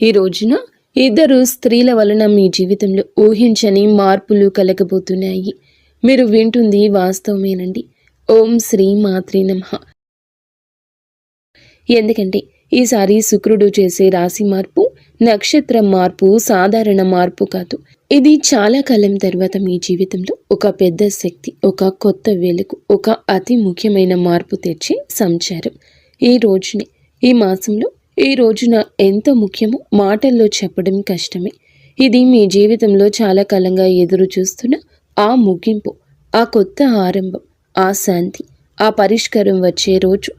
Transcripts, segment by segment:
ఈ రోజున ఇద్దరు స్త్రీల వలన మీ జీవితంలో ఊహించని మార్పులు కలగబోతున్నాయి. మీరు వింటుంది వాస్తవమేనండి. ఓం శ్రీ మాత్రే నమః. ఎందుకంటే ఈసారి శుక్రుడు చేసే రాశి మార్పు, నక్షత్రం మార్పు సాధారణ మార్పు కాదు. ఇది చాలా కాలం తర్వాత మీ జీవితంలో ఒక పెద్ద శక్తి, ఒక కొత్త వెలుగు, ఒక అతి ముఖ్యమైన మార్పు తెచ్చే సంచారం. ఈ రోజుని, ఈ మాసంలో, ఈ రోజున ఎంత ముఖ్యమో మాటల్లో చెప్పడం కష్టమే. ఇది మీ జీవితంలో చాలా కాలంగా ఎదురు చూస్తున్న ఆ ముగింపు, ఆ కొత్త ఆరంభం, ఆ శాంతి, ఆ పరిష్కారం వచ్చే రోజు.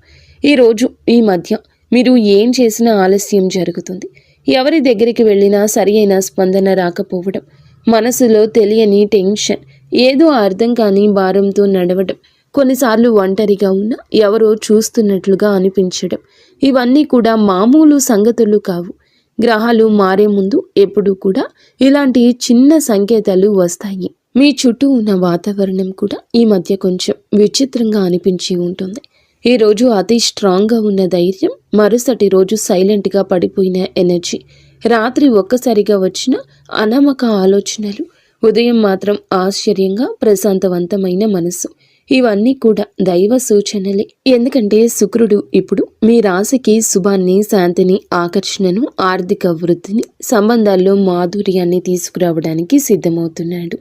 ఈరోజు ఈ మధ్య మీరు ఏం చేసినా ఆలస్యం జరుగుతుంది. ఎవరి దగ్గరికి వెళ్ళినా సరి అయిన స్పందన రాకపోవడం, మనసులో తెలియని టెన్షన్, ఏదో అర్థం కాని భారంతో నడవడం, కొన్నిసార్లు ఒంటరిగా ఉన్న ఎవరో చూస్తున్నట్లుగా అనిపించడం, ఇవన్నీ కూడా మామూలు సంగతులు కావు. గ్రహాలు మారే ముందు ఎప్పుడూ కూడా ఇలాంటి చిన్న సంకేతాలు వస్తాయి. మీ చుట్టూ ఉన్న వాతావరణం కూడా ఈ మధ్య కొంచెం విచిత్రంగా అనిపించి ఉంటుంది. ఈ రోజు అతి స్ట్రాంగ్గా ఉన్న ధైర్యం, మరుసటి రోజు సైలెంట్గా పడిపోయిన ఎనర్జీ, రాత్రి ఒక్కసారిగా వచ్చిన అనామక ఆలోచనలు, ఉదయం మాత్రం ఆశ్చర్యంగా ప్రశాంతవంతమైన మనసు, ఇవన్నీ కూడా దైవ సూచనలే. ఎందుకంటే శుక్రుడు ఇప్పుడు మీ రాశికి శుభాన్ని, శాంతిని, ఆకర్షణను, ఆర్థిక వృద్ధిని, సంబంధాల్లో మాధుర్యాన్ని తీసుకురావడానికి సిద్ధమవుతున్నాడు.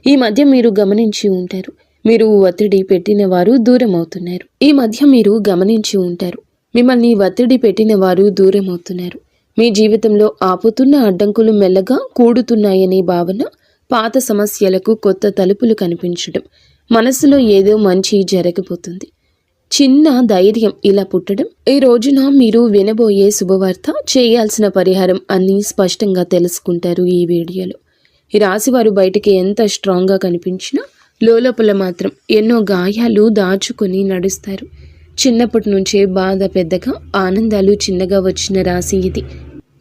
ఈ మధ్య మీరు గమనించి ఉంటారు, మీరు ఒత్తిడి పెట్టిన వారు దూరం అవుతున్నారు. ఈ మధ్య మీరు గమనించి ఉంటారు, మిమ్మల్ని ఒత్తిడి పెట్టిన వారు దూరం అవుతున్నారు. మీ జీవితంలో ఆపుతున్న అడ్డంకులు మెల్లగా కూడుతున్నాయనే భావన, పాత సమస్యలకు కొత్త తలుపులు కనిపించడం, మనసులో ఏదో మంచి జరగబోతుంది, చిన్న ధైర్యం ఇలా పుట్టడం. ఈ రోజున మీరు వినబోయే శుభవార్త, చేయాల్సిన పరిహారం అన్నీ స్పష్టంగా తెలుసుకుంటారు ఈ వీడియోలో. ఈ రాశివారు బయటికి ఎంత స్ట్రాంగ్గా కనిపించినా లోపల మాత్రం ఎన్నో గాయాలు దాచుకొని నడుస్తారు. చిన్నప్పటి నుంచే బాధ పెద్దగా, ఆనందాలు చిన్నగా వచ్చిన రాశి ఇది.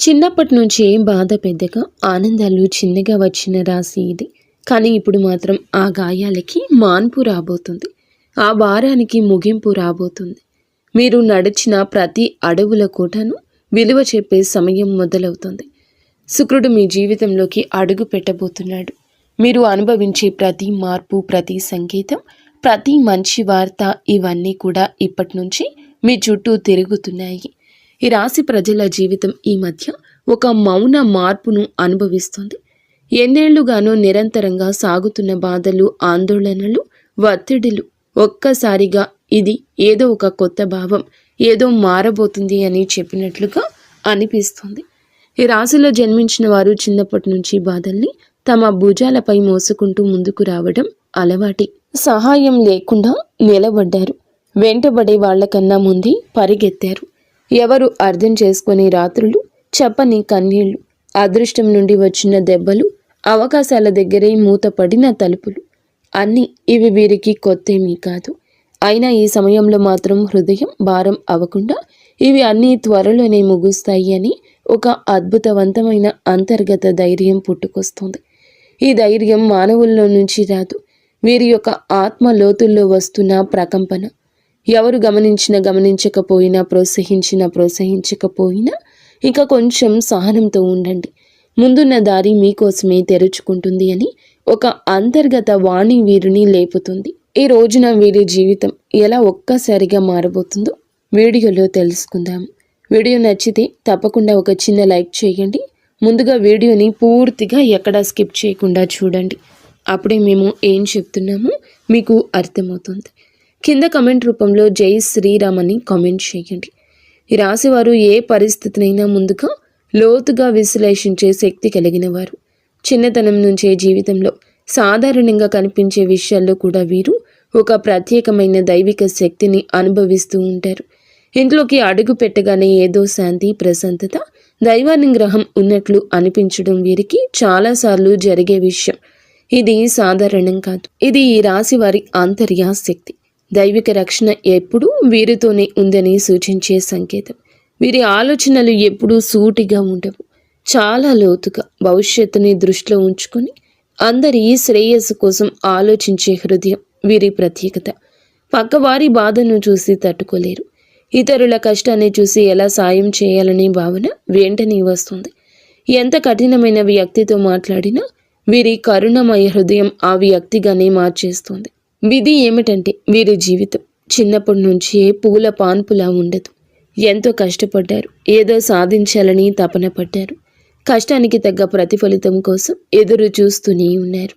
చిన్నప్పటి నుంచే బాధ పెద్దగా, ఆనందాలు చిన్నగా వచ్చిన రాశి ఇది. కానీ ఇప్పుడు మాత్రం ఆ గాయాలకి మాన్పు రాబోతుంది, ఆ భారానికి ముగింపు రాబోతుంది. మీరు నడిచిన ప్రతి అడవుల కోటను విలువ చెప్పే సమయం మొదలవుతుంది. శుక్రుడు మీ జీవితంలోకి అడుగు పెట్టబోతున్నాడు. మీరు అనుభవించే ప్రతి మార్పు, ప్రతి సంకేతం, ప్రతి మంచి వార్త, ఇవన్నీ కూడా ఇప్పటి నుంచి మీ చుట్టూ తిరుగుతున్నాయి. ఈ రాశి ప్రజల జీవితం ఈ మధ్య ఒక మౌన మార్పును అనుభవిస్తుంది. ఎన్నేళ్లుగానో నిరంతరంగా సాగుతున్న బాధలు, ఆందోళనలు, ఒత్తిడిలు ఒక్కసారిగా ఇది ఏదో ఒక కొత్త భావం, ఏదో మారబోతుంది అని చెప్పినట్లుగా అనిపిస్తుంది. ఈ రాశిలో జన్మించిన వారు చిన్నప్పటి నుంచి బాధల్ని తమ భుజాలపై మోసుకుంటూ ముందుకు రావడం అలవాటి. సహాయం లేకుండా నిలబడ్డారు. వెంటబడే వాళ్లకన్నా ముందే పరిగెత్తారు. ఎవరు అర్థం చేసుకునే రాత్రులు, చెప్పని కన్నీళ్లు, అదృష్టం నుండి వచ్చిన దెబ్బలు, అవకాశాల దగ్గరే మూతపడిన తలుపులు, అన్నీ ఇవి వీరికి కొత్తేమీ కాదు. అయినా ఈ సమయంలో మాత్రం హృదయం భారం అవ్వకుండా ఇవి అన్నీ త్వరలోనే ముగుస్తాయి అని ఒక అద్భుతవంతమైన అంతర్గత ధైర్యం పుట్టుకొస్తుంది. ఈ ధైర్యం మానవుల్లో నుంచి రాదు, వీరి యొక్క ఆత్మ లోతుల్లో వస్తున్న ప్రకంపన. ఎవరు గమనించకపోయినా, ప్రోత్సహించకపోయినా ఇంకా కొంచెం సహనంతో ఉండండి. ముందున్న దారి మీకోసమే తెరుచుకుంటుంది అని ఒక అంతర్గత వాణి వీరిని లేపుతుంది. ఈ రోజున వీరి జీవితం ఎలా ఒక్కసారిగా మారబోతుందో వీడియోలో తెలుసుకుందాము. వీడియో నచ్చితే తప్పకుండా ఒక చిన్న లైక్ చేయండి. ముందుగా వీడియోని పూర్తిగా ఎక్కడా స్కిప్ చేయకుండా చూడండి. అప్పుడే మేము ఏం చెప్తున్నామో మీకు అర్థమవుతుంది. కింద కమెంట్ రూపంలో జై శ్రీరామ్ అని కామెంట్ చేయండి. ఈ రాశివారు ఏ పరిస్థితినైనా ముందుగా లోతుగా విశ్లేషించే శక్తి కలిగిన వారు. చిన్నతనం నుంచే జీవితంలో సాధారణంగా కనిపించే విషయాల్లో కూడా వీరు ఒక ప్రత్యేకమైన దైవిక శక్తిని అనుభవిస్తూ ఉంటారు. ఇంట్లోకి అడుగు పెట్టగానే ఏదో శాంతి, ప్రశాంతత, దైవానుగ్రహం ఉన్నట్లు అనిపించడం వీరికి చాలాసార్లు జరిగే విషయం. ఇది సాధారణం కాదు. ఇది ఈ రాశి వారి ఆంతర్య శక్తి. దైవిక రక్షణ ఎప్పుడూ వీరితోనే ఉందని సూచించే సంకేతం. వీరి ఆలోచనలు ఎప్పుడూ సూటిగా ఉండవు, చాలా లోతుగా భవిష్యత్తుని దృష్టిలో ఉంచుకొని అందరి శ్రేయస్సు కోసం ఆలోచించే హృదయం వీరి ప్రత్యేకత. పక్కవారి బాధను చూసి తట్టుకోలేరు. ఇతరుల కష్టాన్ని చూసి ఎలా సాయం చేయాలనే భావన వెంటనే వస్తుంది. ఎంత కఠినమైన వ్యక్తితో మాట్లాడినా వీరి కరుణమయ హృదయం ఆ వ్యక్తిగానే మార్చేస్తుంది. విధి ఏమిటంటే వీరి జీవితం చిన్నప్పటి నుంచే పూల పాన్పులా ఉండదు. ఎంతో కష్టపడ్డారు, ఏదో సాధించాలని తపన పడ్డారు. కష్టానికి తగ్గ ప్రతిఫలితం కోసం ఎదురు చూస్తూనే ఉన్నారు.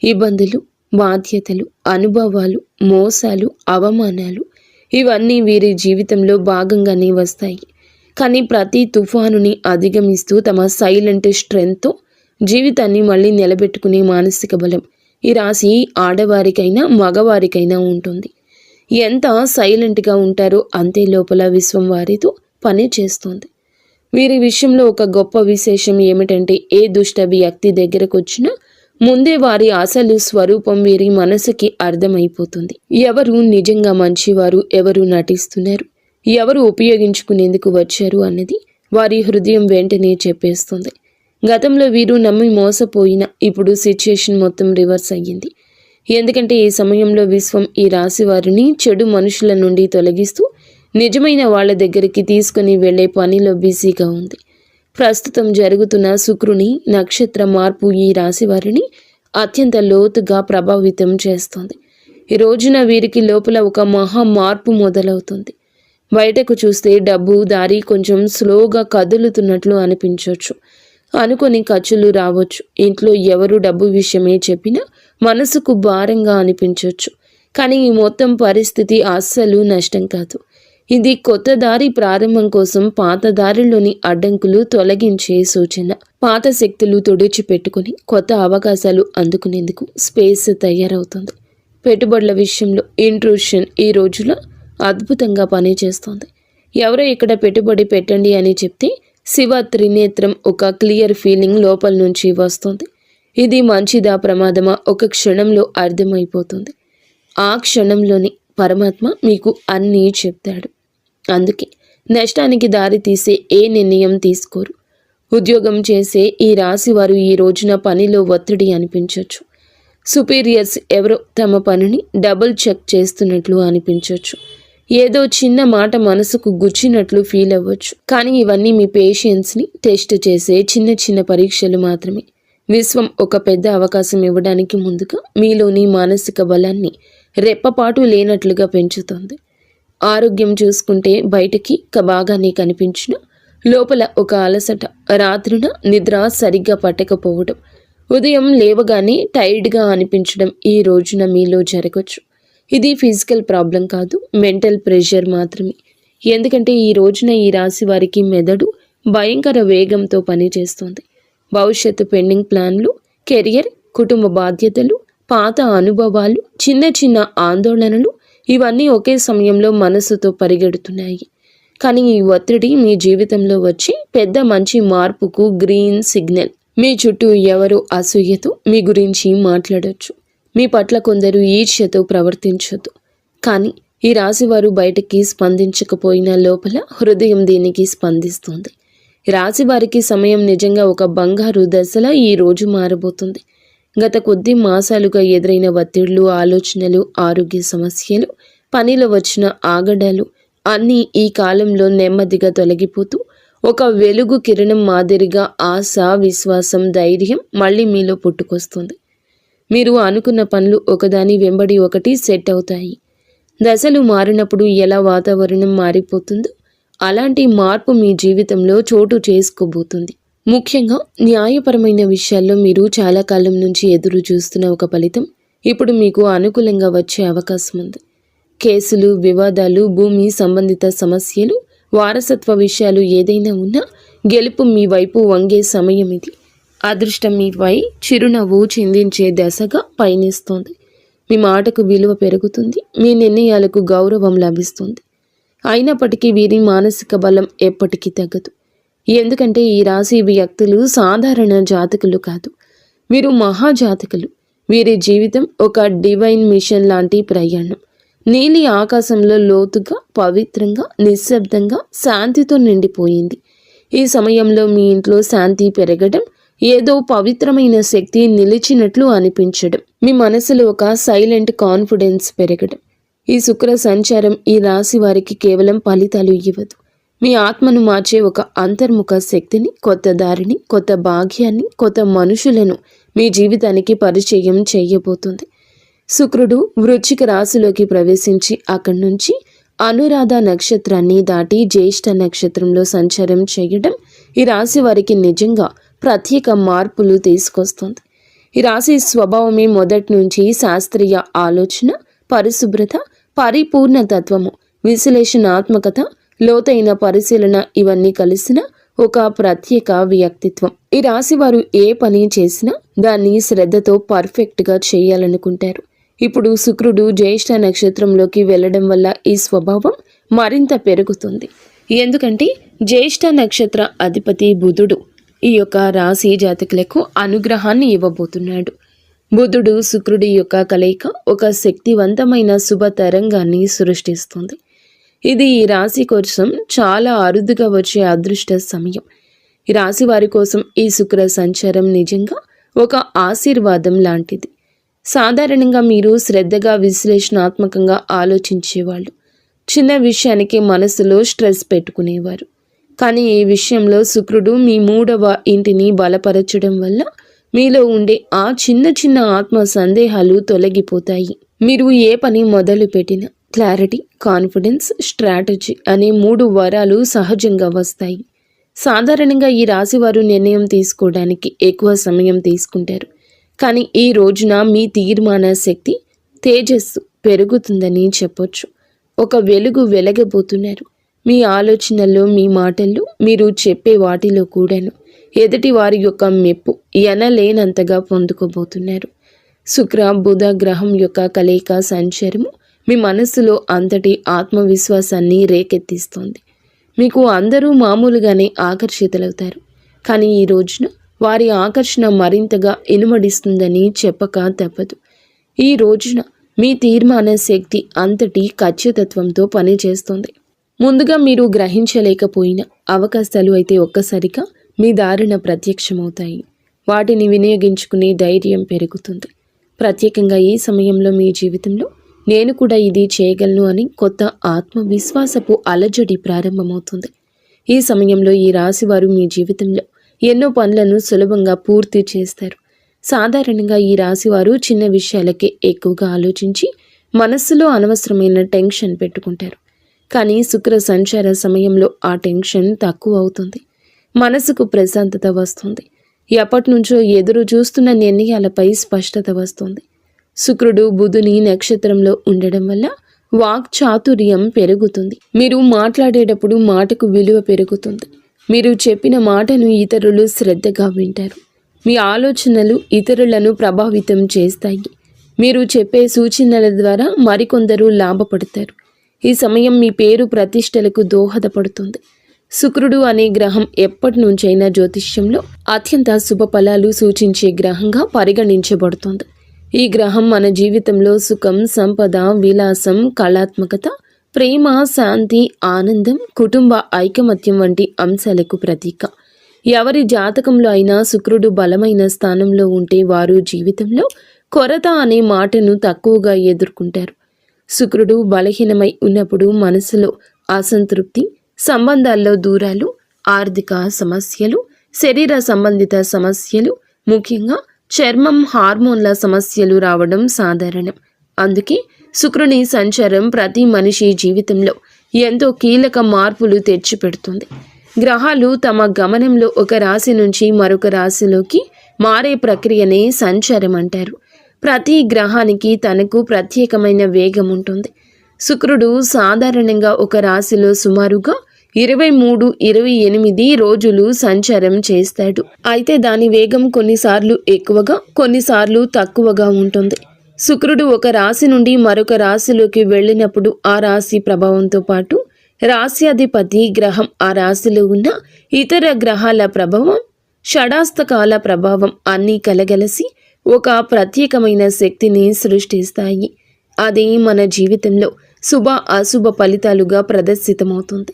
ఇబ్బందులు, బాధ్యతలు, అనుభవాలు, మోసాలు, అవమానాలు ఇవన్నీ వీరి జీవితంలో భాగంగానే వస్తాయి. కానీ ప్రతి తుఫానుని అధిగమిస్తూ తమ సైలెంట్ స్ట్రెంగ్త్తో జీవితాన్ని మళ్ళీ నిలబెట్టుకునే మానసిక బలం ఈ రాశి ఆడవారికైనా మగవారికైనా ఉంటుంది. ఎంత సైలెంట్గా ఉంటారో అంతే లోపల విశ్వం వారితో పని చేస్తుంది. వీరి విషయంలో ఒక గొప్ప విశేషం ఏమిటంటే ఏ దుష్ట వ్యక్తి దగ్గరకు వచ్చినా ముందే వారి అసలు స్వరూపం వీరి మనసుకి అర్థమైపోతుంది. ఎవరు నిజంగా మంచివారు, ఎవరు నటిస్తున్నారు, ఎవరు ఉపయోగించుకునేందుకు వచ్చారు అన్నది వారి హృదయం వెంటనే చెప్పేస్తుంది. గతంలో వీరు నమ్మి మోసపోయిన ఇప్పుడు సిచ్యుయేషన్ మొత్తం రివర్స్ అయ్యింది. ఎందుకంటే ఈ సమయంలో విశ్వం ఈ రాశి వారిని చెడు మనుషుల నుండి తొలగిస్తూ నిజమైన వాళ్ళ దగ్గరికి తీసుకుని వెళ్లే పనిలో బిజీగా ఉంది. ప్రస్తుతం జరుగుతున్న శుక్రుని నక్షత్ర మార్పు ఈ రాశి వారిని అత్యంత లోతుగా ప్రభావితం చేస్తుంది. ఈ రోజున వీరికి లోపల ఒక మహా మార్పు మొదలవుతుంది. బయటకు చూస్తే డబ్బు దారి కొంచెం స్లోగా కదులుతున్నట్లు అనిపించవచ్చు. అనుకొని ఖర్చులు రావచ్చు. ఇంట్లో ఎవరు డబ్బు విషయమే చెప్పినా మనసుకు భారంగా అనిపించవచ్చు. కానీ ఈ మొత్తం పరిస్థితి అస్సలు నష్టం కాదు. ఇది కొత్త దారి ప్రారంభం కోసం పాత దారిలోని అడ్డంకులు తొలగించే సూచన. పాత శక్తులు తుడిచిపెట్టుకుని కొత్త అవకాశాలు అందుకునేందుకు స్పేస్ తయారవుతుంది. పెట్టుబడుల విషయంలో ఇంట్రూషన్ ఈ రోజులో అద్భుతంగా పనిచేస్తుంది. ఎవరో ఇక్కడ పెట్టుబడి పెట్టండి అని చెప్తే శివ త్రినేత్రం ఒక క్లియర్ ఫీలింగ్ లోపల నుంచి వస్తుంది. ఇది మంచిదా ప్రమాదమా ఒక క్షణంలో అర్థమైపోతుంది. ఆ క్షణంలోని పరమాత్మ మీకు అన్నీ చెప్తాడు. అందుకే నష్టానికి దారి తీసే ఏ నిర్ణయం తీసుకోరు. ఉద్యోగం చేసే ఈ రాశి వారు ఈ రోజున పనిలో ఒత్తిడి అనిపించవచ్చు. సుపీరియర్స్ ఎవరో తమ పనిని డబుల్ చెక్ చేస్తున్నట్లు అనిపించవచ్చు. ఏదో చిన్న మాట మనసుకు గుచ్చినట్లు ఫీల్ అవ్వచ్చు. కానీ ఇవన్నీ మీ పేషెన్స్ని టెస్ట్ చేసే చిన్న చిన్న పరీక్షలు మాత్రమే. విశ్వం ఒక పెద్ద అవకాశం ఇవ్వడానికి ముందుగా మీలోని మానసిక బలాన్ని రెప్పపాటు లేనట్లుగా పెంచుతుంది. ఆరోగ్యం చూసుకుంటే బయటికి బాగానే కనిపించిన లోపల ఒక అలసట, రాత్రిన నిద్ర సరిగ్గా పట్టకపోవడం, ఉదయం లేవగానే టైర్డ్గా అనిపించడం ఈ రోజున మీలో జరగచ్చు. ఇది ఫిజికల్ ప్రాబ్లం కాదు, మెంటల్ ప్రెషర్ మాత్రమే. ఎందుకంటే ఈ రోజున ఈ రాశి వారికి మెదడు భయంకర వేగంతో పనిచేస్తుంది. భవిష్యత్తు పెండింగ్ ప్లాన్లు, కెరియర్, కుటుంబ బాధ్యతలు, పాత అనుభవాలు, చిన్న చిన్న ఆందోళనలు ఇవన్నీ ఒకే సమయంలో మనసుతో పరిగెడుతున్నాయి. కానీ ఈ ఒత్తిడి మీ జీవితంలో వచ్చి పెద్ద మంచి మార్పుకు గ్రీన్ సిగ్నల్. మీ చుట్టూ ఎవరో అసూయతో మీ గురించి మాట్లాడొచ్చు. మీ పట్ల కొందరు ఈర్ష్యతో ప్రవర్తించొద్దు. కానీ ఈ రాశివారు బయటికి స్పందించకపోయినా లోపల హృదయం దీనికి స్పందిస్తుంది. రాశివారికి సమయం నిజంగా ఒక బంగారు దశలా ఈ రోజు మారబోతుంది. గత కొద్ది మాసాలుగా ఎదురైన ఒత్తిళ్లు, ఆలోచనలు, ఆరోగ్య సమస్యలు, పనిలో వచ్చిన ఆగడాలు అన్నీ ఈ కాలంలో నెమ్మదిగా తొలగిపోతూ ఒక వెలుగు కిరణం మాదిరిగా ఆశ, విశ్వాసం, ధైర్యం మళ్ళీ మీలో పుట్టుకొస్తుంది. మీరు అనుకున్న పనులు ఒకదాని వెంబడి ఒకటి సెట్ అవుతాయి. దశలు మారినప్పుడు ఎలా వాతావరణం మారిపోతుందో అలాంటి మార్పు మీ జీవితంలో చోటు చేసుకోబోతుంది. ముఖ్యంగా న్యాయపరమైన విషయాల్లో మీరు చాలా కాలం నుంచి ఎదురు చూస్తున్న ఒక ఫలితం ఇప్పుడు మీకు అనుకూలంగా వచ్చే అవకాశం ఉంది. కేసులు, వివాదాలు, భూమి సంబంధిత సమస్యలు, వారసత్వ విషయాలు ఏదైనా ఉన్నా గెలుపు మీ వైపు వంగే సమయం ఇది. అదృష్టం మీపై చిరునవ్వు చిందించే దశగా పయనిస్తోంది. మీ మాటకు విలువ పెరుగుతుంది. మీ నిర్ణయాలకు గౌరవం లభిస్తుంది. అయినప్పటికీ వీరి మానసిక బలం ఎప్పటికీ తగ్గదు. ఎందుకంటే ఈ రాశి వ్యక్తులు సాధారణ జాతకులు కాదు, వీరు మహాజాతకులు. వీరి జీవితం ఒక డివైన్ మిషన్ లాంటి ప్రయాణం. నీలి ఆకాశంలో లోతుగా, పవిత్రంగా, నిశ్శబ్దంగా, శాంతితో నిండిపోయింది. ఈ సమయంలో మీ ఇంట్లో శాంతి పెరగడం, ఏదో పవిత్రమైన శక్తి నిలిచినట్లు అనిపించడం, మీ మనసులో ఒక సైలెంట్ కాన్ఫిడెన్స్ పెరగడం. ఈ శుక్ర సంచారం ఈ రాశి వారికి కేవలం ఫలితాలు ఇవ్వదు, మీ ఆత్మను మార్చే ఒక అంతర్ముఖ శక్తిని, కొత్త దారిని, కొత్త భాగ్యాన్ని, కొత్త మనుషులను మీ జీవితానికి పరిచయం చేయబోతుంది. శుక్రుడు వృశ్చిక రాశిలోకి ప్రవేశించి అక్కడి నుంచి అనురాధ నక్షత్రాన్ని దాటి జ్యేష్ఠ నక్షత్రంలో సంచారం చేయడం ఈ రాశి వారికి నిజంగా ప్రత్యేక మార్పులు తీసుకొస్తుంది. ఈ రాశి స్వభావమే మొదటి నుంచి శాస్త్రీయ ఆలోచన, పరిశుభ్రత, పరిపూర్ణ తత్వము, విశ్లేషణాత్మకత, లోతైన పరిశీలన ఇవన్నీ కలిసిన ఒక ప్రత్యేక వ్యక్తిత్వం. ఈ రాశి వారు ఏ పని చేసినా దాన్ని శ్రద్ధతో పర్ఫెక్ట్గా చేయాలనుకుంటారు. ఇప్పుడు శుక్రుడు జ్యేష్ఠ నక్షత్రంలోకి వెళ్ళడం వల్ల ఈ స్వభావం మరింత పెరుగుతుంది. ఎందుకంటే జ్యేష్ఠ నక్షత్ర అధిపతి బుధుడు ఈ యొక్క రాశి జాతకులకు అనుగ్రహాన్ని ఇవ్వబోతున్నాడు. బుధుడు శుక్రుడి యొక్క కలయిక ఒక శక్తివంతమైన శుభ తరంగాన్ని సృష్టిస్తుంది. ఇది ఈ రాశి కోసం చాలా అరుదుగా వచ్చే అదృష్ట సమయం. ఈ రాశి వారి కోసం ఈ శుక్ర సంచారం నిజంగా ఒక ఆశీర్వాదం లాంటిది. సాధారణంగా మీరు శ్రద్ధగా విశ్లేషణాత్మకంగా ఆలోచించేవాళ్ళు. చిన్న విషయానికి మనసులో స్ట్రెస్ పెట్టుకునేవారు. కానీ ఈ విషయంలో శుక్రుడు మీ 3వ ఇంటిని బలపరచడం వల్ల మీలో ఉండే ఆ చిన్న చిన్న ఆత్మ సందేహాలు తొలగిపోతాయి. మీరు ఏ పని మొదలు పెట్టినా క్లారిటీ, కాన్ఫిడెన్స్, స్ట్రాటజీ అనే 3 వరాలు సహజంగా వస్తాయి. సాధారణంగా ఈ రాశివారు నిర్ణయం తీసుకోవడానికి ఎక్కువ సమయం తీసుకుంటారు. కానీ ఈ రోజున మీ తీర్మాన శక్తి, తేజస్సు పెరుగుతుందని చెప్పొచ్చు. ఒక వెలుగు వెలగబోతున్నారు. మీ ఆలోచనల్లో, మీ మాటల్లో, మీరు చెప్పే వాటిలో కూడాను ఎదుటి వారి యొక్క మెప్పు ఎనలేనంతగా పొందుకోబోతున్నారు. శుక్ర బుధ గ్రహం యొక్క కలయిక సంచారము మీ మనస్సులో అంతటి ఆత్మవిశ్వాసాన్ని రేకెత్తిస్తోంది. మీకు అందరూ మామూలుగానే ఆకర్షితులవుతారు. కానీ ఈ రోజున వారి ఆకర్షణ మరింతగా ఇనుమడిస్తుందని చెప్పక తప్పదు. ఈ రోజున మీ తీర్మాన శక్తి అంతటి ఖచ్చితత్వంతో పనిచేస్తుంది. ముందుగా మీరు గ్రహించలేకపోయిన అవకాశాలు అయితే ఒక్కసారిగా మీ దారిన ప్రత్యక్షమవుతాయి. వాటిని వినియోగించుకునే ధైర్యం పెరుగుతుంది. ప్రత్యేకంగా ఈ సమయంలో మీ జీవితంలో నేను కూడా ఇది చేయగలను అని కొత్త ఆత్మవిశ్వాసపు అలజడి ప్రారంభమవుతుంది. ఈ సమయంలో ఈ రాశివారు మీ జీవితంలో ఎన్నో పనులను సులభంగా పూర్తి చేస్తారు. సాధారణంగా ఈ రాశివారు చిన్న విషయాలకే ఎక్కువగా ఆలోచించి మనస్సులో అనవసరమైన టెన్షన్ పెట్టుకుంటారు. కానీ శుక్ర సంచార సమయంలో ఆ టెన్షన్ తక్కువ అవుతుంది. మనసుకు ప్రశాంతత వస్తుంది. ఎప్పటి నుంచో ఎదురు చూస్తున్న నిర్ణయాలపై స్పష్టత వస్తుంది. శుక్రుడు బుధుని నక్షత్రంలో ఉండడం వల్ల వాక్ చాతుర్యం పెరుగుతుంది. మీరు మాట్లాడేటప్పుడు మాటకు విలువ పెరుగుతుంది. మీరు చెప్పిన మాటను ఇతరులు శ్రద్ధగా వింటారు. మీ ఆలోచనలు ఇతరులను ప్రభావితం చేస్తాయి. మీరు చెప్పే సూచనల ద్వారా మరికొందరు లాభపడతారు. ఈ సమయం మీ పేరు ప్రతిష్టలకు దోహదపడుతుంది. శుక్రుడు అనే గ్రహం ఎప్పటి నుంచైనా జ్యోతిష్యంలో అత్యంత శుభ ఫలాలు సూచించే గ్రహంగా పరిగణించబడుతుంది. ఈ గ్రహం మన జీవితంలో సుఖం, సంపద, విలాసం, కళాత్మకత, ప్రేమ, శాంతి, ఆనందం, కుటుంబ ఐకమత్యం వంటి అంశాలకు ప్రతీక. ఎవరి జాతకంలో అయినా శుక్రుడు బలమైన స్థానంలో ఉంటే వారు జీవితంలో కొరత అనే మాటను తక్కువగా ఎదుర్కొంటారు. శుక్రుడు బలహీనమై ఉన్నప్పుడు మనసులో అసంతృప్తి, సంబంధాల్లో దూరాలు, ఆర్థిక సమస్యలు, శరీర సంబంధిత సమస్యలు, ముఖ్యంగా చర్మం, హార్మోన్ల సమస్యలు రావడం సాధారణం. అందుకే శుక్రుని సంచారం ప్రతి మనిషి జీవితంలో ఎంతో కీలక మార్పులు తెచ్చిపెడుతుంది. గ్రహాలు తమ గమనంలో ఒక రాశి నుంచి మరొక రాశిలోకి మారే ప్రక్రియనే సంచారం అంటారు. ప్రతి గ్రహానికి తనకు ప్రత్యేకమైన వేగం ఉంటుంది. శుక్రుడు సాధారణంగా ఒక రాశిలో సుమారుగా 23-28 రోజులు సంచారం చేస్తాడు. అయితే దాని వేగం కొన్నిసార్లు ఎక్కువగా, కొన్నిసార్లు తక్కువగా ఉంటుంది. శుక్రుడు ఒక రాశి నుండి మరొక రాశిలోకి వెళ్ళినప్పుడు ఆ రాశి ప్రభావంతో పాటు రాశ్యాధిపతి గ్రహం ఆ రాశిలో ఉన్న ఇతర గ్రహాల ప్రభావం, షడాస్తకాల ప్రభావం అన్నీ కలగలసి ఒక ప్రత్యేకమైన శక్తిని సృష్టిస్తాయి. అది మన జీవితంలో శుభ అశుభ ఫలితాలుగా ప్రదర్శితమవుతుంది.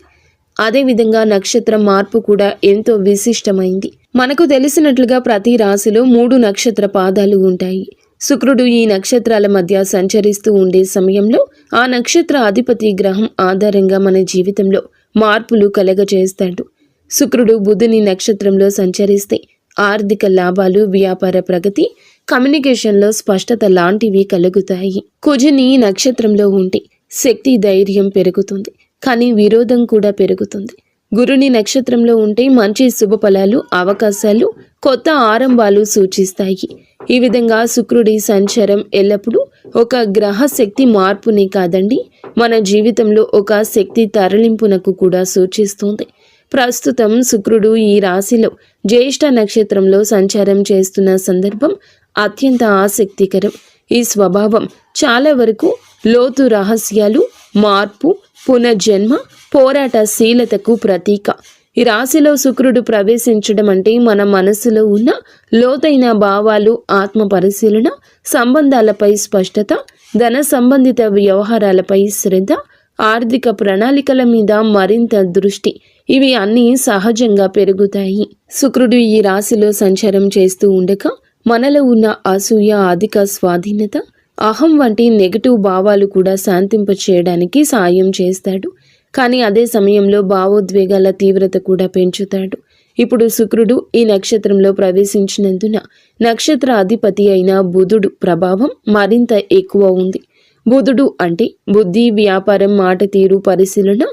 అదేవిధంగా నక్షత్ర మార్పు కూడా ఎంతో విశిష్టమైంది. మనకు తెలిసినట్లుగా ప్రతి రాశిలో 3 నక్షత్ర పాదాలు ఉంటాయి. శుక్రుడు ఈ నక్షత్రాల మధ్య సంచరిస్తూ ఉండే సమయంలో ఆ నక్షత్ర అధిపతి గ్రహం ఆధారంగా మన జీవితంలో మార్పులు కలగజేస్తాడు. శుక్రుడు బుధుని నక్షత్రంలో సంచరిస్తే ఆర్థిక లాభాలు, వ్యాపార ప్రగతి, కమ్యూనికేషన్లో స్పష్టత లాంటివి కలుగుతాయి. కుజుని నక్షత్రంలో ఉంటే శక్తి, ధైర్యం పెరుగుతుంది, కానీ విరోధం కూడా పెరుగుతుంది. గురుని నక్షత్రంలో ఉంటే మంచి శుభ ఫలాలు, అవకాశాలు, కొత్త ఆరంభాలు సూచిస్తాయి. ఈ విధంగా శుక్రుడి సంచారం ఎల్లప్పుడూ ఒక గ్రహ శక్తి మార్పునే కాదండి, మన జీవితంలో ఒక శక్తి తరలింపునకు కూడా సూచిస్తుంది. ప్రస్తుతం శుక్రుడు ఈ రాశిలో జ్యేష్ఠ నక్షత్రంలో సంచారం చేస్తున్న సందర్భం అత్యంత ఆసక్తికరం. ఈ స్వభావం చాలా వరకు లోతు రహస్యాలు, మార్పు, పునర్జన్మ, పోరాటశీలతకు ప్రతీక. ఈ రాశిలో శుక్రుడు ప్రవేశించడం అంటే మన మనసులో ఉన్న లోతైన భావాలు, ఆత్మ పరిశీలన, సంబంధాలపై స్పష్టత, ధన సంబంధిత వ్యవహారాలపై శ్రద్ధ, ఆర్థిక ప్రణాళికల మీద మరింత దృష్టి, ఇవి అన్నీ సహజంగా పెరుగుతాయి. శుక్రుడు ఈ రాశిలో సంచారం చేస్తూ ఉండగా మనలో ఉన్న అసూయ, అధిక స్వాధీనత, అహం వంటి నెగటివ్ భావాలు కూడా శాంతింపచేయడానికి సాయం చేస్తాడు. కానీ అదే సమయంలో భావోద్వేగాల తీవ్రత కూడా పెంచుతాడు. ఇప్పుడు శుక్రుడు ఈ నక్షత్రంలో ప్రవేశించినందున నక్షత్ర అధిపతి అయిన బుధుడు ప్రభావం మరింత ఎక్కువ ఉంది. బుధుడు అంటే బుద్ధి, వ్యాపారం, మాట తీరు, పరిశీలన,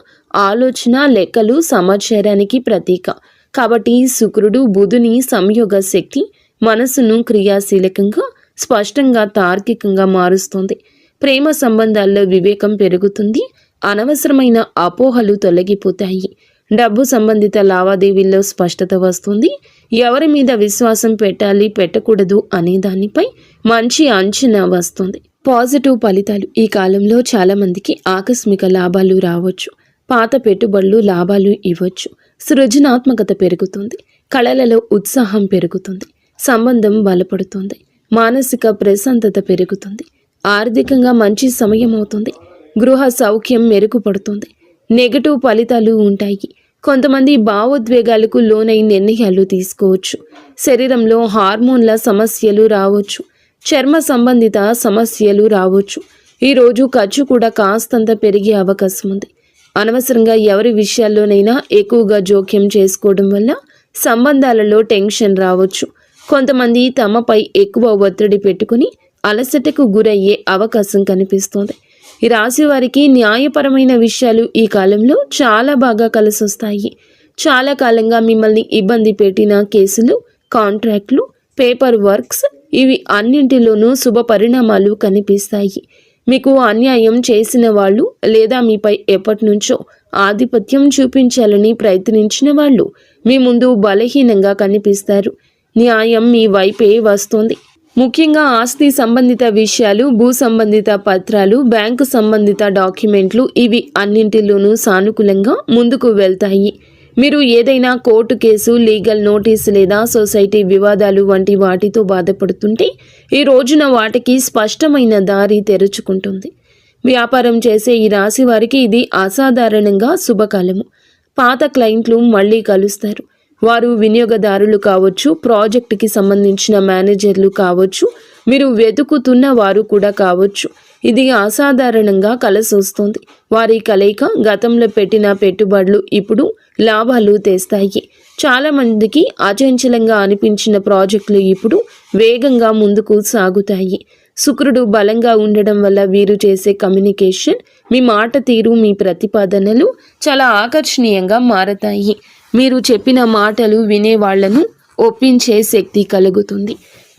ఆలోచన, లెక్కలు, సమాచారానికి ప్రతీక. కాబట్టి శుక్రుడు బుధుని సంయోగ శక్తి మనసును క్రియాశీలకంగా, స్పష్టంగా, తార్కికంగా మారుస్తుంది. ప్రేమ సంబంధాల్లో వివేకం పెరుగుతుంది, అనవసరమైన అపోహలు తొలగిపోతాయి. డబ్బు సంబంధిత లావాదేవీల్లో స్పష్టత వస్తుంది. ఎవరి మీద విశ్వాసం పెట్టాలి, పెట్టకూడదు అనే దానిపై మంచి అంచనా వస్తుంది. పాజిటివ్ ఫలితాలు. ఈ కాలంలో చాలామందికి ఆకస్మిక లాభాలు రావచ్చు. పాత పెట్టుబడులు లాభాలు ఇవ్వచ్చు. సృజనాత్మకత పెరుగుతుంది. కళలలో ఉత్సాహం పెరుగుతుంది. సంబంధం బలపడుతుంది. మానసిక ప్రశాంతత పెరుగుతుంది. ఆర్థికంగా మంచి సమయం అవుతుంది. గృహ సౌఖ్యం మెరుగుపడుతుంది. నెగటివ్ ఫలితాలు ఉంటాయి. కొంతమంది భావోద్వేగాలకు లోనై నిర్ణయాలు తీసుకోవచ్చు. శరీరంలో హార్మోన్ల సమస్యలు రావచ్చు. చర్మ సంబంధిత సమస్యలు రావచ్చు. ఈరోజు ఖర్చు కూడా కాస్తంత పెరిగే అవకాశం ఉంది. అనవసరంగా ఎవరి విషయాల్లోనైనా ఎక్కువగా జోక్యం చేసుకోవడం వల్ల సంబంధాలలో టెన్షన్ రావచ్చు. కొంతమంది తమపై ఎక్కువ ఒత్తిడి పెట్టుకుని అలసటకు గురయ్యే అవకాశం కనిపిస్తోంది. ఈ రాశి వారికి న్యాయపరమైన విషయాలు ఈ కాలంలో చాలా బాగా కలిసొస్తాయి. చాలా కాలంగా మిమ్మల్ని ఇబ్బంది పెట్టిన కేసులు, కాంట్రాక్ట్లు, పేపర్ వర్క్స్, ఇవి అన్నింటిలోనూ శుభ పరిణామాలు కనిపిస్తాయి. మీకు అన్యాయం చేసిన వాళ్ళు లేదా మీపై ఎప్పటి నుంచో ఆధిపత్యం చూపించాలని ప్రయత్నించిన వాళ్ళు మీ ముందు బలహీనంగా కనిపిస్తారు. న్యాయం మీ వైపే వస్తుంది. ముఖ్యంగా ఆస్తి సంబంధిత విషయాలు, భూ సంబంధిత పత్రాలు, బ్యాంకు సంబంధిత డాక్యుమెంట్లు, ఇవి అన్నింటిలోనూ సానుకూలంగా ముందుకు వెళ్తాయి. మీరు ఏదైనా కోర్టు కేసు, లీగల్ నోటీస్ లేదా సొసైటీ వివాదాలు వంటి వాటితో బాధపడుతుంటే ఈ రోజున వాటికి స్పష్టమైన దారి తెరుచుకుంటుంది. వ్యాపారం చేసే ఈ రాశి వారికి ఇది అసాధారణంగా శుభకాలము. పాత క్లయింట్లు మళ్ళీ కలుస్తారు. వారు వినియోగదారులు కావచ్చు, ప్రాజెక్టుకి సంబంధించిన మేనేజర్లు కావచ్చు, మీరు వెతుకుతున్న వారు కూడా కావచ్చు. ఇది అసాధారణంగా కలిసొస్తుంది. వారి కలయిక గతంలో పెట్టిన పెట్టుబడులు ఇప్పుడు లాభాలు తెస్తాయి. చాలామందికి అచంచలంగా అనిపించిన ప్రాజెక్టులు ఇప్పుడు వేగంగా ముందుకు సాగుతాయి. శుక్రుడు బలంగా ఉండడం వల్ల వీరు చేసే కమ్యూనికేషన్, మీ మాట తీరు, మీ ప్రతిపాదనలు చాలా ఆకర్షణీయంగా మారతాయి. మీరు చెప్పిన మాటలు వినేవాళ్లను ఒప్పించే శక్తి కలుగుతుంది.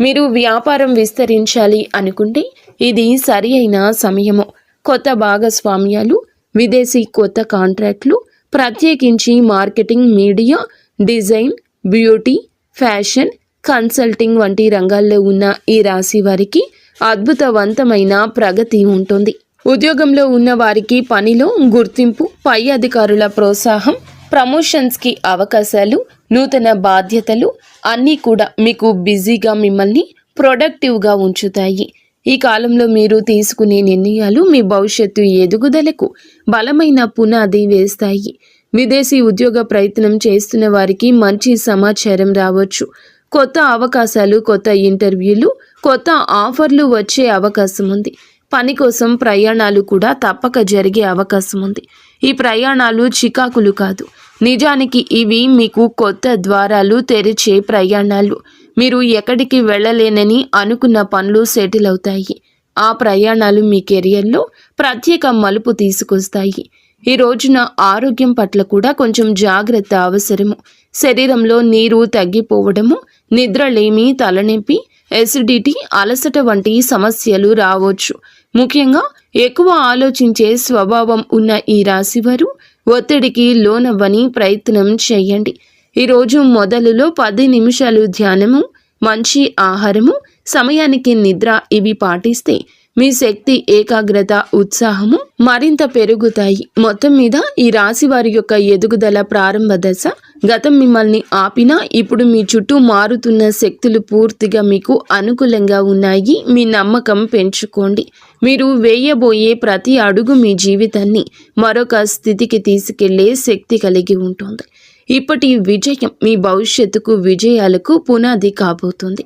మీరు వ్యాపారం విస్తరించాలి అనుకుంటే ఇది సరి అయిన సమయము. కొత్త భాగస్వామ్యాలు, విదేశీ కొత్త కాంట్రాక్ట్లు, ప్రత్యేకించి marketing, media, design, beauty, fashion, consulting వంటి రంగాల్లో ఉన్న ఈ రాశి వారికి అద్భుతవంతమైన ప్రగతి ఉంటుంది. ఉద్యోగంలో ఉన్న వారికి పనిలో గుర్తింపు, పై అధికారుల ప్రోత్సాహం, ప్రమోషన్స్కి అవకాశాలు, నూతన బాధ్యతలు అన్నీ కూడా మీకు బిజీగా, మిమ్మల్ని ప్రొడక్టివ్గా ఉంచుతాయి. ఈ కాలంలో మీరు తీసుకునే నిర్ణయాలు మీ భవిష్యత్తు ఎదుగుదలకు బలమైన పునాది వేస్తాయి. విదేశీ ఉద్యోగ ప్రయత్నం చేస్తున్న వారికి మంచి సమాచారం రావచ్చు. కొత్త అవకాశాలు, కొత్త ఇంటర్వ్యూలు, కొత్త ఆఫర్లు వచ్చే అవకాశం ఉంది. పని కోసం ప్రయాణాలు కూడా తప్పక జరిగే అవకాశం ఉంది. ఈ ప్రయాణాలు చికాకులు కాదు, నిజానికి ఇవి మీకు కొత్త ద్వారాలు తెరిచే ప్రయాణాలు. మీరు ఎక్కడికి వెళ్ళలేనని అనుకున్న పనులు సెటిల్ అవుతాయి. ఆ ప్రయాణాలు మీ కెరియర్లో ప్రత్యేక మలుపు తీసుకొస్తాయి. ఈ రోజున ఆరోగ్యం పట్ల కూడా కొంచెం జాగ్రత్త అవసరము. శరీరంలో నీరు తగ్గిపోవడము, నిద్రలేమి, తలనొప్పి, ఎసిడిటీ, అలసట వంటి సమస్యలు రావచ్చు. ముఖ్యంగా ఎక్కువ ఆలోచించే స్వభావం ఉన్న ఈ రాశివారు ఒత్తిడికి లోనవ్వని ప్రయత్నం చేయండి. ఈరోజు మొదలులో 10 నిమిషాలు ధ్యానము, మంచి ఆహారము, సమయానికి నిద్ర ఇవి పాటిస్తే మీ శక్తి, ఏకాగ్రత, ఉత్సాహము మరింత పెరుగుతాయి. మొత్తం మీద ఈ రాశి వారి యొక్క ఎదుగుదల ప్రారంభ దశ. గతం మిమ్మల్ని ఆపినా ఇప్పుడు మీ చుట్టూ మారుతున్న శక్తులు పూర్తిగా మీకు అనుకూలంగా ఉన్నాయి. మీ నమ్మకం పెంచుకోండి. మీరు వేయబోయే ప్రతి అడుగు మీ జీవితాన్ని మరొక స్థితికి తీసుకెళ్లే శక్తి కలిగి ఉంటుంది. ఇప్పటి విజయం మీ భవిష్యత్తుకు, విజయాలకు పునాది కాబోతుంది.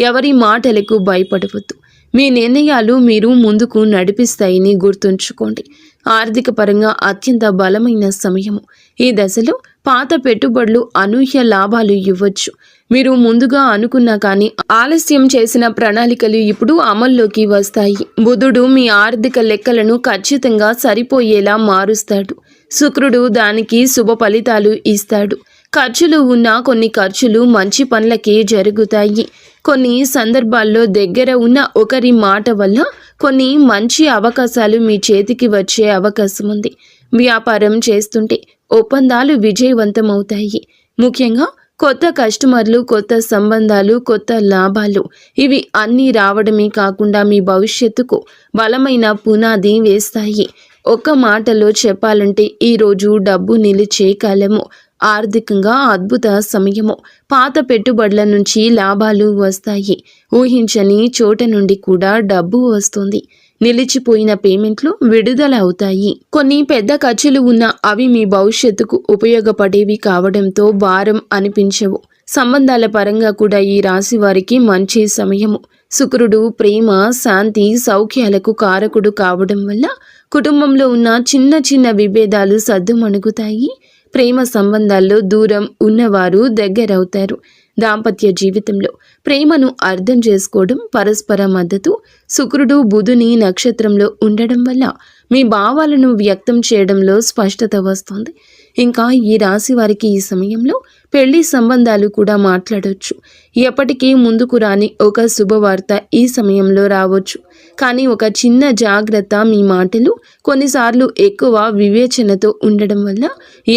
ఎవరి మాటలకు భయపడవద్దు. మీ నిర్ణయాలు మీరు ముందుకు నడిపిస్తాయని గుర్తుంచుకోండి. ఆర్థిక పరంగా అత్యంత బలమైన సమయము. ఈ దశలో పాత పెట్టుబడులు అనూహ్య లాభాలు ఇవ్వచ్చు. మీరు ముందుగా అనుకున్నా కానీ ఆలస్యం చేసిన ప్రణాళికలు ఇప్పుడు అమల్లోకి వస్తాయి. బుధుడు మీ ఆర్థిక లెక్కలను ఖచ్చితంగా సరిపోయేలా మారుస్తాడు. శుక్రుడు దానికి శుభ ఫలితాలు ఇస్తాడు. ఖర్చులు ఉన్న కొన్ని ఖర్చులు మంచి పనులకే జరుగుతాయి. కొన్ని సందర్భాల్లో దగ్గర ఉన్న ఒకరి మాట వల్ల కొన్ని మంచి అవకాశాలు మీ చేతికి వచ్చే అవకాశం ఉంది. వ్యాపారం చేస్తుంటే ఒప్పందాలు విజయవంతమవుతాయి. ముఖ్యంగా కొత్త కస్టమర్లు, కొత్త సంబంధాలు, కొత్త లాభాలు ఇవి అన్నీ రావడమే కాకుండా మీ భవిష్యత్తుకు బలమైన పునాది వేస్తాయి. ఒక్క మాటలో చెప్పాలంటే ఈరోజు డబ్బు నిలిచే కాలము. ఆర్థికంగా అద్భుత సమయము. పాత పెట్టుబడుల నుంచి లాభాలు వస్తాయి. ఊహించని చోట నుండి కూడా డబ్బు వస్తుంది. నిలిచిపోయిన పేమెంట్లు విడుదల అవుతాయి. కొన్ని పెద్ద ఖర్చులు ఉన్నా అవి మీ భవిష్యత్తుకు ఉపయోగపడేవి కావడంతో భారం అనిపించవు. సంబంధాల పరంగా కూడా ఈ రాశి వారికి మంచి సమయము. శుక్రుడు ప్రేమ, శాంతి, సౌఖ్యాలకు కారకుడు కావడం వల్ల కుటుంబంలో ఉన్న చిన్న చిన్న విభేదాలు సద్దుమణుగుతాయి. ప్రేమ సంబంధాల్లో దూరం ఉన్నవారు దగ్గరవుతారు. దాంపత్య జీవితంలో ప్రేమను అర్థం చేసుకోవడం, పరస్పర మద్దతు. శుక్రుడు బుధుని నక్షత్రంలో ఉండడం వల్ల మీ భావాలను వ్యక్తం చేయడంలో స్పష్టత వస్తుంది. ఇంకా ఈ రాశి వారికి ఈ సమయంలో పెళ్లి సంబంధాలు కూడా మాట్లాడవచ్చు. ఎప్పటికీ ముందుకు రాని ఒక శుభవార్త ఈ సమయంలో రావచ్చు. కానీ ఒక చిన్న జాగ్రత్త, మీ మాటలు కొన్నిసార్లు ఎక్కువ వివేచనతో ఉండడం వల్ల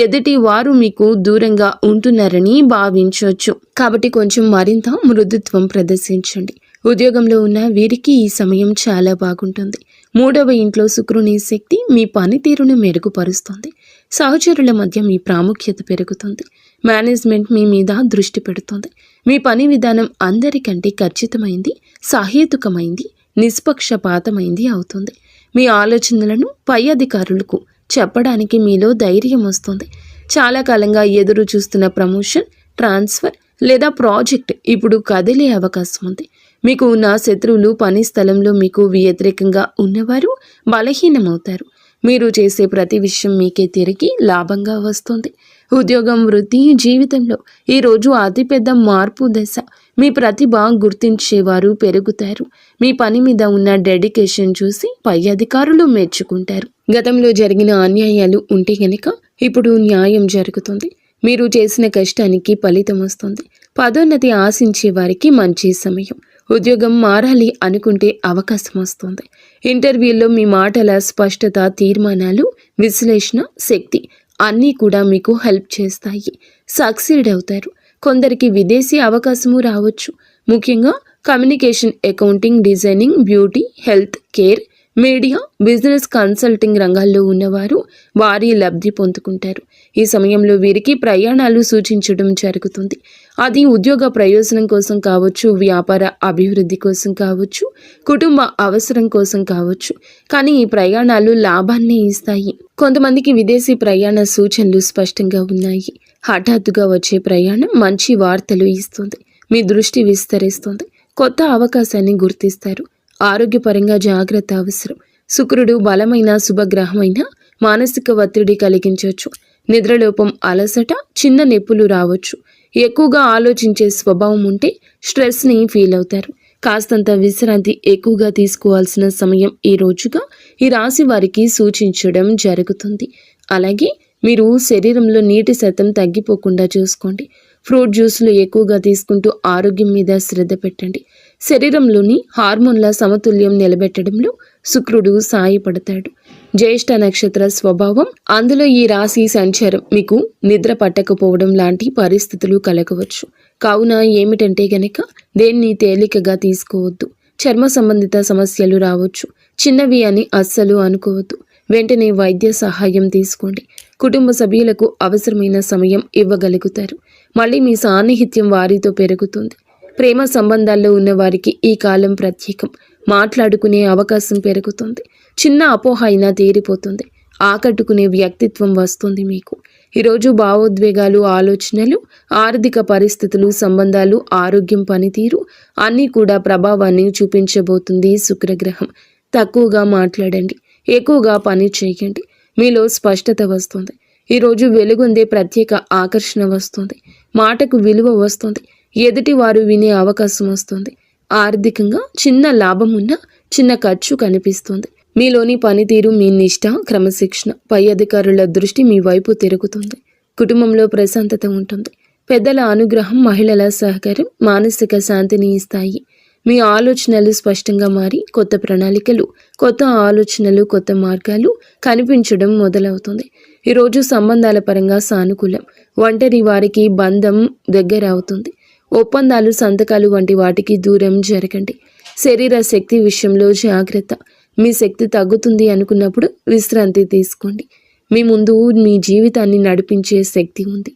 ఎదుటి వారు మీకు దూరంగా ఉంటున్నారని భావించవచ్చు. కాబట్టి కొంచెం మరింత మృదుత్వం ప్రదర్శించండి. ఉద్యోగంలో ఉన్న వీరికి ఈ సమయం చాలా బాగుంటుంది. 3వ ఇంట్లో శుక్రుని శక్తి మీ పనితీరును మెరుగుపరుస్తుంది. సహచరుల మధ్య మీ ప్రాముఖ్యత పెరుగుతుంది. మేనేజ్మెంట్ మీ మీద దృష్టి పెడుతుంది. మీ పని విధానం అందరికంటే ఖచ్చితమైంది, సహేతుకమైంది, నిష్పక్షపాతమైంది అవుతుంది. మీ ఆలోచనలను పై అధికారులకు చెప్పడానికి మీలో ధైర్యం వస్తుంది. చాలా కాలంగా ఎదురు చూస్తున్న ప్రమోషన్, ట్రాన్స్ఫర్ లేదా ప్రాజెక్ట్ ఇప్పుడు కదిలే అవకాశం ఉంది. మీకు ఉన్న శత్రువులు, పని స్థలంలో మీకు వ్యతిరేకంగా ఉన్నవారు బలహీనమవుతారు. మీరు చేసే ప్రతి విషయం మీకే తిరిగి లాభంగా వస్తుంది. ఉద్యోగం, వృత్తి, జీవితంలో ఈరోజు అతిపెద్ద మార్పు దశ. మీ ప్రతిభ గుర్తించేవారు పెరుగుతారు. మీ పని మీద ఉన్న డెడికేషన్ చూసి పై అధికారులు మెచ్చుకుంటారు. గతంలో జరిగిన అన్యాయాలు ఉంటే గనక ఇప్పుడు న్యాయం జరుగుతుంది. మీరు చేసిన కష్టానికి ఫలితం వస్తుంది. పదోన్నతి ఆశించే వారికి మంచి సమయం. ఉద్యోగం మారాలి అనుకుంటే అవకాశం వస్తుంది. ఇంటర్వ్యూలో మీ మాటల స్పష్టత, తీర్మానాలు, విశ్లేషణ శక్తి అన్నీ కూడా మీకు హెల్ప్ చేస్తాయి. సక్సీడ్ అవుతారు. కొందరికి విదేశీ అవకాశము రావచ్చు. ముఖ్యంగా communication, accounting, designing, beauty, health care, media, business, consulting రంగాల్లో ఉన్నవారు వారి లబ్ధి పొందుకుంటారు. ఈ సమయంలో వీరికి ప్రయాణాలు సూచించడం జరుగుతుంది. అది ఉద్యోగ ప్రయోజనం కోసం కావచ్చు, వ్యాపార అభివృద్ధి కోసం కావచ్చు, కుటుంబ అవసరం కోసం కావచ్చు. కానీ ఈ ప్రయాణాలు లాభాన్ని ఇస్తాయి. కొంతమందికి విదేశీ ప్రయాణ సూచనలు స్పష్టంగా ఉన్నాయి. హఠాత్తుగా వచ్చే ప్రయాణం మంచి వార్తలు ఇస్తుంది. మీ దృష్టి విస్తరిస్తుంది. కొత్త అవకాశాన్ని గుర్తిస్తారు. ఆరోగ్యపరంగా జాగ్రత్త అవసరం. శుక్రుడు బలమైన శుభగ్రహమైన మానసిక ఒత్తిడి కలిగించవచ్చు. నిద్రలోపం, అలసట, చిన్న నొప్పులు రావచ్చు. ఎక్కువగా ఆలోచించే స్వభావం ఉంటే స్ట్రెస్ని ఫీల్ అవుతారు. కాస్తంత విశ్రాంతి ఎక్కువగా తీసుకోవాల్సిన సమయం ఈ రోజుగా ఈ రాశి వారికి సూచించడం జరుగుతుంది. అలాగే మీరు శరీరంలో నీటి శాతం తగ్గిపోకుండా చూసుకోండి. ఫ్రూట్ జ్యూస్లు ఎక్కువగా తీసుకుంటూ ఆరోగ్యం మీద శ్రద్ధ పెట్టండి. శరీరంలోని హార్మోన్ల సమతుల్యం నిలబెట్టడంలో శుక్రుడు సాయపడతాడు. జ్యేష్ఠ నక్షత్ర స్వభావం, అందులో ఈ రాశి సంచారం మీకు నిద్ర పట్టకపోవడం లాంటి పరిస్థితులు కలగవచ్చు. కావున ఏమిటంటే గనక దేన్ని తేలికగా తీసుకోవద్దు. చర్మ సంబంధిత సమస్యలు రావచ్చు. చిన్నవి అని అస్సలు అనుకోవద్దు. వెంటనే వైద్య సహాయం తీసుకోండి. కుటుంబ సభ్యులకు అవసరమైన సమయం ఇవ్వగలుగుతారు. మళ్ళీ మీ సాన్నిహిత్యం వారితో పెరుగుతుంది. ప్రేమ సంబంధాల్లో ఉన్న వారికి ఈ కాలం ప్రత్యేకం. మాట్లాడుకునే అవకాశం పెరుగుతుంది. చిన్న అపోహ అయినా తీరిపోతుంది. ఆకట్టుకునే వ్యక్తిత్వం వస్తుంది మీకు. ఈరోజు భావోద్వేగాలు, ఆలోచనలు, ఆర్థిక పరిస్థితులు, సంబంధాలు, ఆరోగ్యం, పనితీరు అన్నీ కూడా ప్రభావాన్ని చూపించబోతుంది శుక్రగ్రహం. తక్కువగా మాట్లాడండి. ఎక్కువగా పని చేయండి. మీలో స్పష్టత వస్తుంది. ఈరోజు వెలుగొందే ప్రత్యేక ఆకర్షణ వస్తుంది. మాటకు విలువ వస్తుంది. ఎదుటి వారు వినే అవకాశం వస్తుంది. ఆర్థికంగా చిన్న లాభం ఉన్నా చిన్న ఖర్చు కనిపిస్తుంది. మీలోని పనితీరు, మీ నిష్ఠ, క్రమశిక్షణ, పై అధికారుల దృష్టి మీ వైపు తిరుగుతుంది. కుటుంబంలో ప్రశాంతత ఉంటుంది. పెద్దల అనుగ్రహం, మహిళల సహకారం మానసిక శాంతిని ఇస్తాయి. మీ ఆలోచనలు స్పష్టంగా మారి కొత్త ప్రణాళికలు, కొత్త ఆలోచనలు, కొత్త మార్గాలు కనిపించడం మొదలవుతుంది. ఈరోజు సంబంధాల పరంగా సానుకూలం. ఒంటరి వారికి బంధం దగ్గర అవుతుంది. ఒప్పందాలు, సంతకాలు వంటి వాటికి దూరం జరగండి. శరీర శక్తి విషయంలో జాగ్రత్త. మీ శక్తి తగ్గుతుంది అనుకున్నప్పుడు విశ్రాంతి తీసుకోండి. మీ ముందు మీ జీవితాన్ని నడిపించే శక్తి ఉంది.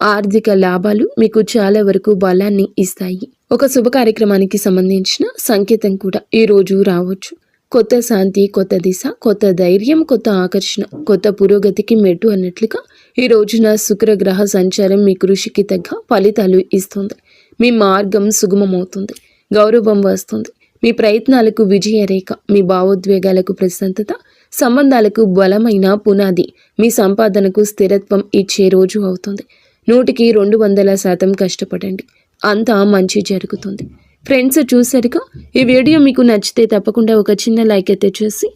ఆర్థిక లాభాలు మీకు చాలా వరకు బలాన్ని ఇస్తాయి. ఒక శుభ కార్యక్రమానికి సంబంధించిన సంకేతం కూడా ఈ రోజు రావచ్చు. కొత్త శాంతి, కొత్త దిశ, కొత్త ధైర్యం, కొత్త ఆకర్షణ, కొత్త పురోగతికి మెట్టు అన్నట్లుగా ఈ రోజున శుక్రగ్రహ సంచారం మీ కృషికి తగ్గ ఫలితాలు ఇస్తుంది. మీ మార్గం సుగమమవుతుంది. గౌరవం వస్తుంది. మీ ప్రయత్నాలకు విజయరేఖ, మీ భావోద్వేగాలకు ప్రశాంతత, సంబంధాలకు బలమైన పునాది, మీ సంపాదనకు స్థిరత్వం ఇచ్చే రోజు అవుతుంది. 100కి 200% కష్టపడండి. అంతా మంచి జరుగుతుంది. ఫ్రెండ్స్, చూసారుగా, ఈ వీడియో మీకు నచ్చితే తప్పకుండా ఒక చిన్న లైక్ అయితే చేసి